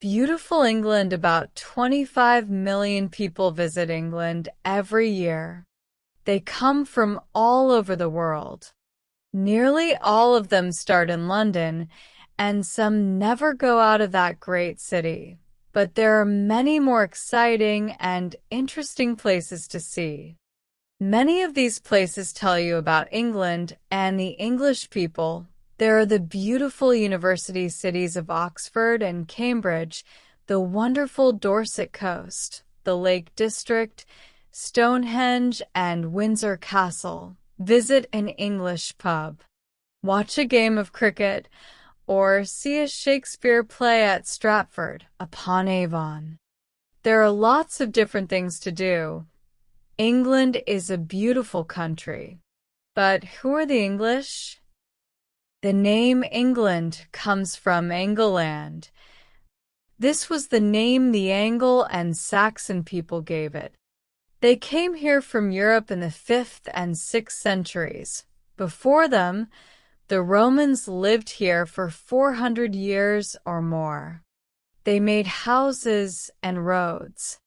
Beautiful England. About 25 million people visit England every year. They come from all over the world. Nearly all of them start in London, and some never go out of that great city. But there are many more exciting and interesting places to see. Many of these places tell you about England and the English people. There are the beautiful university cities of Oxford and Cambridge, the wonderful Dorset coast, the Lake District, Stonehenge, and Windsor Castle. Visit an English pub. Watch a game of cricket, or see a Shakespeare play at Stratford-upon-Avon. There are lots of different things to do. England is a beautiful country. But who are the English? The name England comes from Engleland. This was the name the Anglo and Saxon people gave it. They came here from Europe in the 5th and 6th centuries. Before them, the Romans lived here for 400 years or more. They made houses and roads.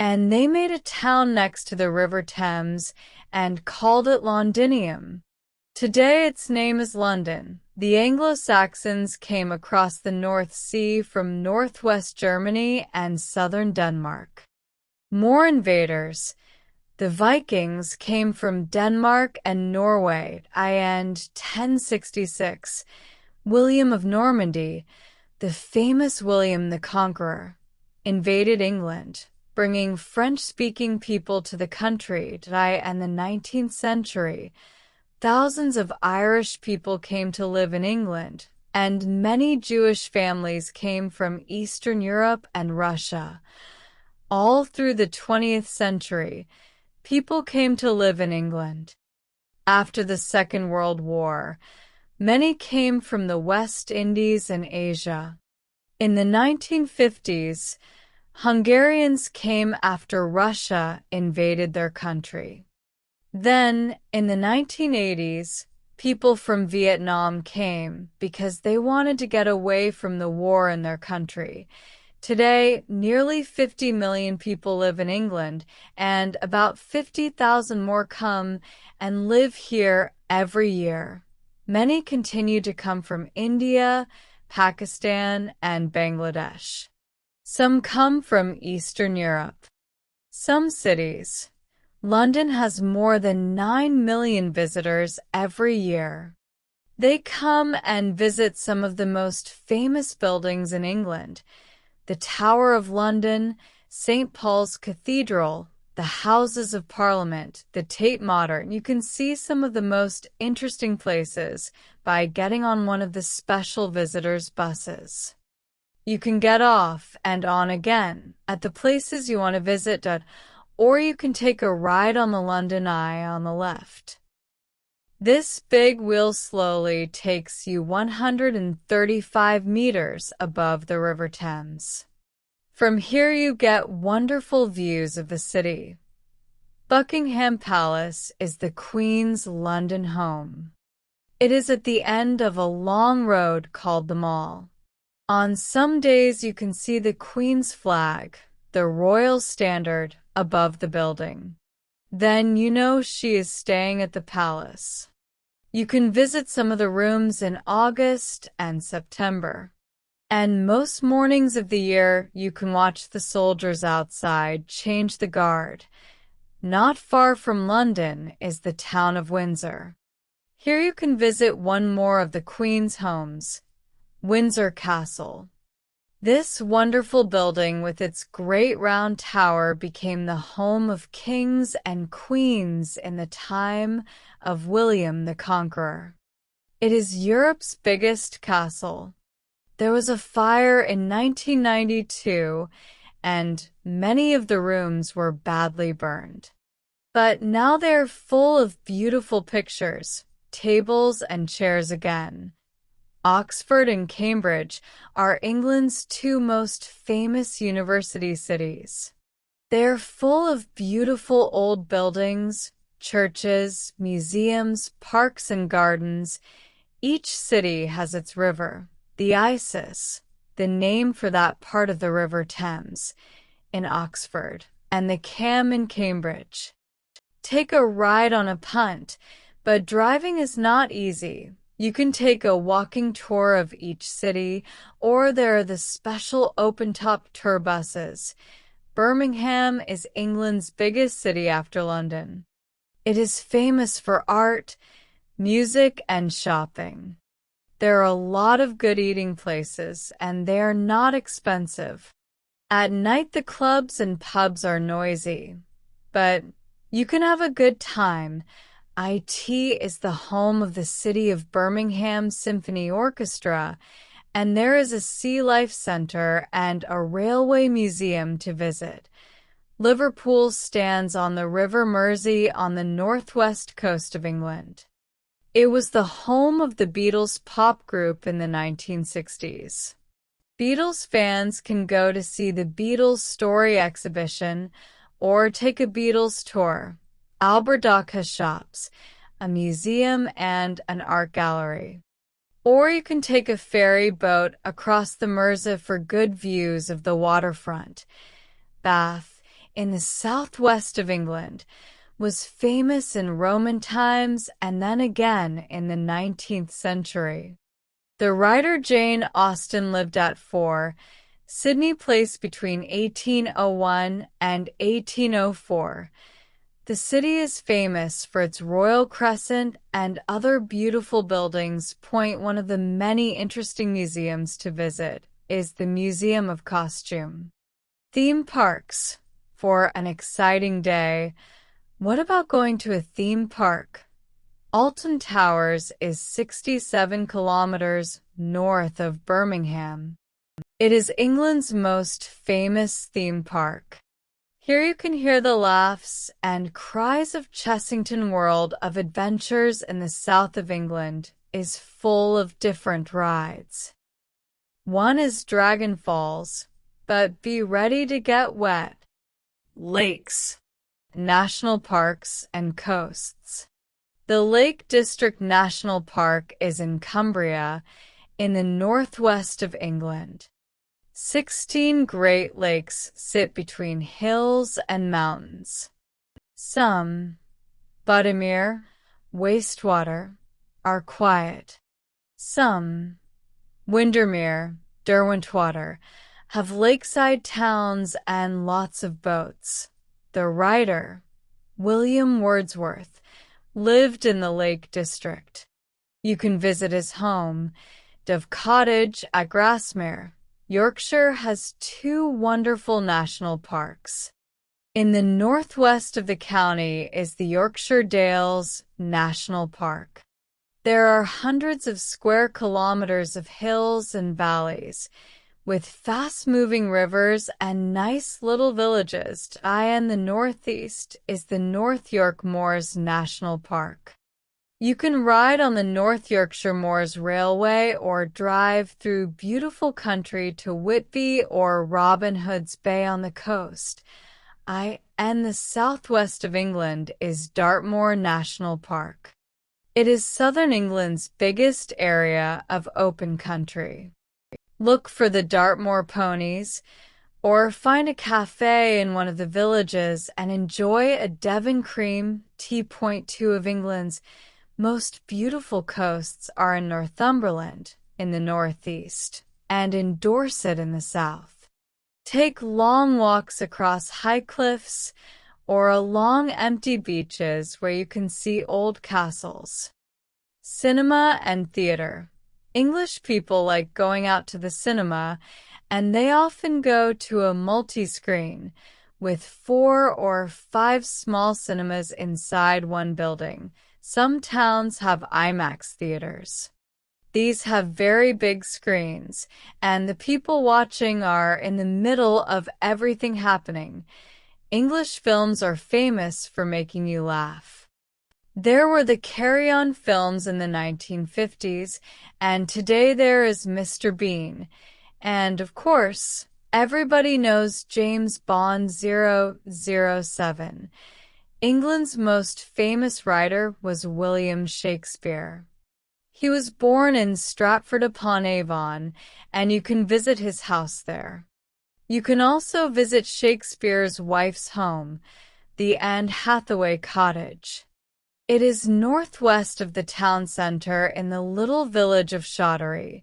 And they made a town next to the River Thames and called it Londinium. Today its name is London. The Anglo-Saxons came across the North Sea from northwest Germany and southern Denmark. More invaders. The Vikings came from Denmark and Norway, and 1066. William of Normandy, the famous William the Conqueror, invaded England, bringing French-speaking people to the country. In the 19th century, thousands of Irish people came to live in England, and many Jewish families came from Eastern Europe and Russia. All through the 20th century, people came to live in England. After the Second World War, many came from the West Indies and Asia. In the 1950s, Hungarians came after Russia invaded their country. Then, in the 1980s, people from Vietnam came because they wanted to get away from the war in their country. Today, nearly 50 million people live in England, and about 50,000 more come and live here every year. Many continue to come from India, Pakistan, and Bangladesh. Some come from Eastern Europe. Some cities. London has more than 9 million visitors every year. They come and visit some of the most famous buildings in England: the Tower of London, St. Paul's Cathedral, the Houses of Parliament, the Tate Modern. You can see some of the most interesting places by getting on one of the special visitors' buses. You can get off and on again at the places you want to visit, or you can take a ride on the London Eye on the left. This big wheel slowly takes you 135 meters above the River Thames. From here you get wonderful views of the city. Buckingham Palace is the Queen's London home. It is at the end of a long road called the Mall. On some days you can see the Queen's flag, the royal standard, above the building. Then you know she is staying at the palace. You can visit some of the rooms in August and September. And most mornings of the year, you can watch the soldiers outside change the guard. Not far from London is the town of Windsor. Here you can visit one more of the Queen's homes, Windsor Castle. This wonderful building with its great round tower became the home of kings and queens in the time of William the Conqueror. It is Europe's biggest castle. There was a fire in 1992, and many of the rooms were badly burned. But now they're full of beautiful pictures, tables, and chairs again. Oxford and Cambridge are England's two most famous university cities. They are full of beautiful old buildings, churches, museums, parks, and gardens. Each city has its river, the Isis, the the name for that part of the River Thames in Oxford, and the Cam in Cambridge. Take a ride on a punt, but driving is not easy. You can take a walking tour of each city, or there are the special open-top tour buses. Birmingham is England's biggest city after London. It is famous for art, music, and shopping. There are a lot of good eating places, and they are not expensive. At night, the clubs and pubs are noisy, but you can have a good time. IT is the home of the City of Birmingham Symphony Orchestra, and there is a Sea Life Centre and a railway museum to visit. Liverpool stands on the River Mersey on the northwest coast of England. It was the home of the Beatles pop group in the 1960s. Beatles fans can go to see the Beatles Story exhibition or take a Beatles tour. Albert Dock has shops, a museum, and an art gallery. Or you can take a ferry boat across the Mersey for good views of the waterfront. Bath, in the southwest of England, was famous in Roman times and then again in the 19th century. The writer Jane Austen lived at 4 Sydney Place between 1801 and 1804. The city is famous for its Royal Crescent and other beautiful buildings. One of the many interesting museums to visit is the Museum of Costume. Theme parks. For an exciting day, what about going to a theme park? Alton Towers is 67 kilometers north of Birmingham. It is England's most famous theme park. Here you can hear the laughs and cries of Chessington World of Adventures in the south of England is full of different rides. One is Dragon Falls, but be ready to get wet. Lakes, national parks, and coasts. The Lake District National Park is in Cumbria, in the northwest of England. 16 Great Lakes sit between hills and mountains. Some, Buttermere, Wastewater, are quiet. Some, Windermere, Derwentwater, have lakeside towns and lots of boats. The writer, William Wordsworth, lived in the Lake District. You can visit his home, Dove Cottage at Grasmere. Yorkshire has 2 wonderful national parks. In the northwest of the county is the Yorkshire Dales National Park. There are hundreds of square kilometers of hills and valleys, with fast-moving rivers and nice little villages. In the northeast is the North York Moors National Park. You can ride on the North Yorkshire Moors Railway or drive through beautiful country to Whitby or Robin Hood's Bay on the coast. And the southwest of England is Dartmoor National Park. It is southern England's biggest area of open country. Look for the Dartmoor ponies, or find a cafe in one of the villages and enjoy a Devon cream tea. 2 of England's most beautiful coasts are in Northumberland in the northeast and in Dorset in the south. Take long walks across high cliffs or along empty beaches where you can see old castles. Cinema and theater. English people like going out to the cinema, and they often go to a multi-screen with 4 or 5 small cinemas inside one building. Some towns have IMAX theaters. These have very big screens, and the people watching are in the middle of everything happening. English films are famous for making you laugh. There were the Carry On films in the 1950s, and today there is Mr. Bean. And, of course, everybody knows James Bond 007. England's most famous writer was William Shakespeare. He was born in Stratford-upon-Avon, and you can visit his house there. You can also visit Shakespeare's wife's home, the Anne Hathaway Cottage. It is northwest of the town center in the little village of Shottery.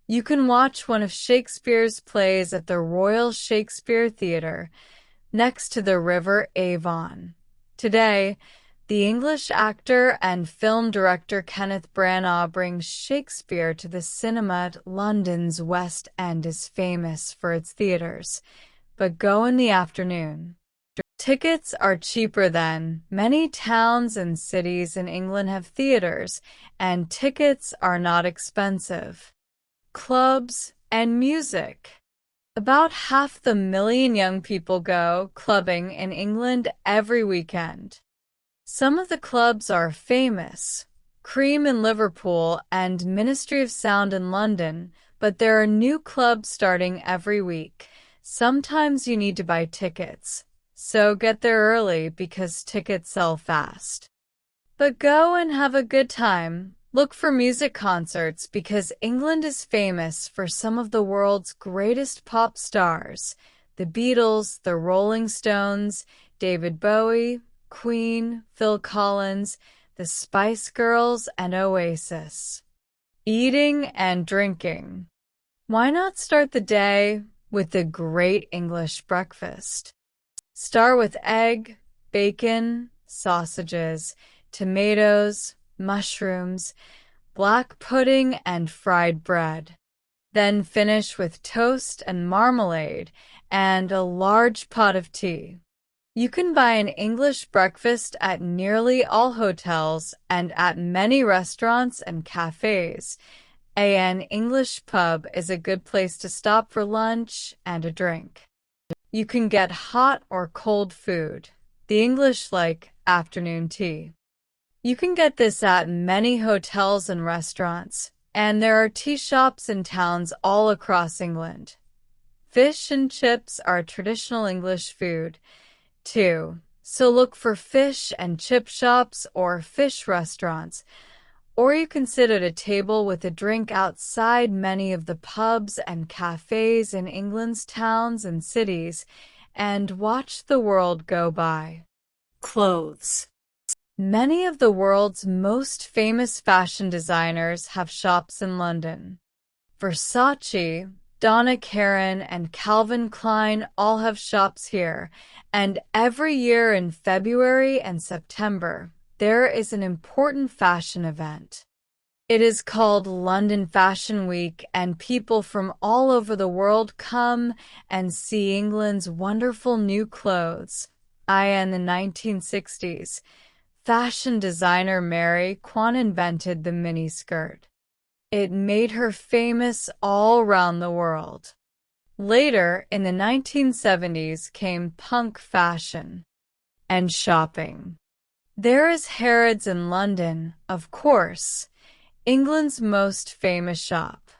You can watch one of Shakespeare's plays at the Royal Shakespeare Theatre, next to the River Avon. Today, the English actor and film director Kenneth Branagh brings Shakespeare to the cinema at London's West End is famous for its theatres, but go in the afternoon. Tickets are cheaper then. Many towns and cities in England have theatres, and tickets are not expensive. Clubs and music. About 500,000 young people go clubbing in England every weekend. Some of the clubs are famous, Cream in Liverpool and Ministry of Sound in London, but there are new clubs starting every week. Sometimes you need to buy tickets, so get there early because tickets sell fast. But go and have a good time. Look for music concerts because England is famous for some of the world's greatest pop stars, the Beatles, the Rolling Stones, David Bowie, Queen, Phil Collins, the Spice Girls, and Oasis. Eating and drinking. Why not start the day with a great English breakfast? Start with egg, bacon, sausages, tomatoes, mushrooms, black pudding, and fried bread. Then finish with toast and marmalade and a large pot of tea. You can buy an English breakfast at nearly all hotels and at many restaurants and cafes. An English pub is a good place to stop for lunch and a drink. You can get hot or cold food. The English like afternoon tea. You can get this at many hotels and restaurants, and there are tea shops in towns all across England. Fish and chips are traditional English food, too, so look for fish and chip shops or fish restaurants, or you can sit at a table with a drink outside many of the pubs and cafes in England's towns and cities and watch the world go by. Clothes. Many of the world's most famous fashion designers have shops in London. Versace, Donna Karan, and Calvin Klein all have shops here, and every year in February and September, there is an important fashion event. It is called London Fashion Week, and people from all over the world come and see England's wonderful new clothes. In the 1960s, fashion designer Mary Quant invented the miniskirt. It made her famous all around the world. Later, in the 1970s, came punk fashion and shopping. There is Harrods in London, of course, England's most famous shop.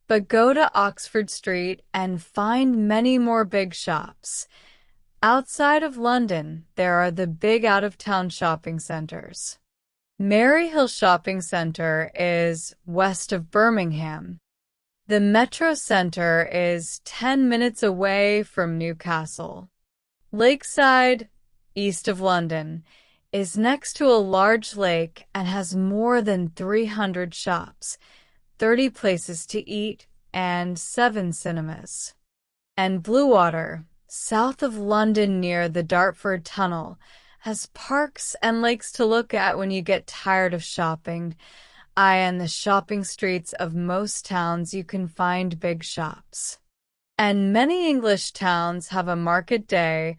But go to Oxford Street and find many more big shops. Outside of London, there are the big out-of-town shopping centers. Maryhill Shopping Centre is west of Birmingham. The Metro Centre is 10 minutes away from Newcastle. Lakeside, east of London, is next to a large lake and has more than 300 shops, 30 places to eat, and 7 cinemas. And Bluewater, south of London near the Dartford Tunnel, has parks and lakes to look at when you get tired of shopping. In the shopping streets of most towns you can find big shops. And many English towns have a market day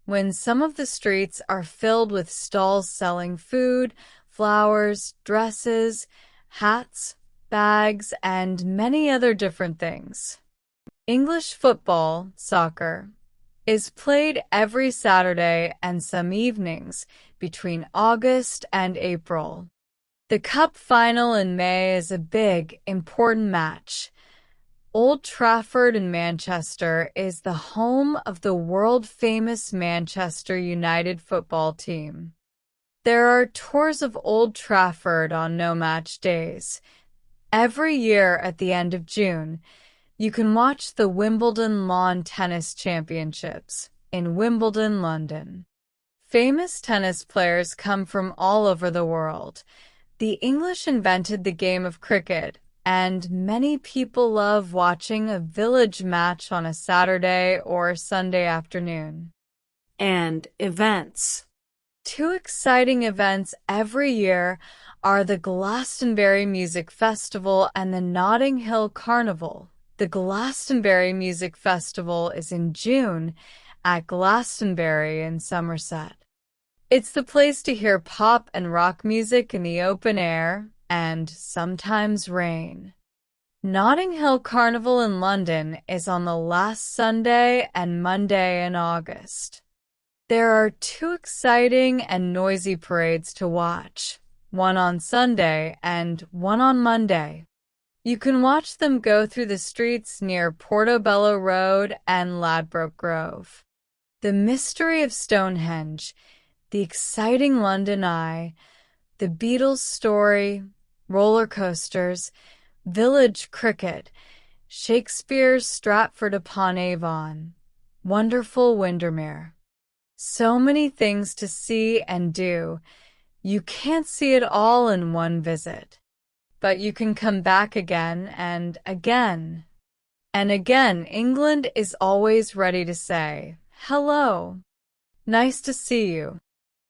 when some of the streets are filled with stalls selling food, flowers, dresses, hats, bags, and many other different things. English football, soccer, is played every Saturday and some evenings between August and April. The Cup final in May is a big, important match. Old Trafford in Manchester is the home of the world-famous Manchester United football team. There are tours of Old Trafford on no-match days. Every year at the end of June, you can watch the Wimbledon Lawn Tennis Championships in Wimbledon, London. Famous tennis players come from all over the world. The English invented the game of cricket, and many people love watching a village match on a Saturday or Sunday afternoon. And events. Two exciting events every year are the Glastonbury Music Festival and the Notting Hill Carnival. The Glastonbury Music Festival is in June at Glastonbury in Somerset. It's the place to hear pop and rock music in the open air and sometimes rain. Notting Hill Carnival in London is on the last Sunday and Monday in August. There are two exciting and noisy parades to watch, one on Sunday and one on Monday. You can watch them go through the streets near Portobello Road and Ladbroke Grove. The Mystery of Stonehenge, The Exciting London Eye, The Beatles Story, roller coasters, village cricket, Shakespeare's Stratford-upon-Avon, wonderful Windermere. So many things to see and do. You can't see it all in one visit. But you can come back again and again. And again, England is always ready to say, hello. Nice to see you.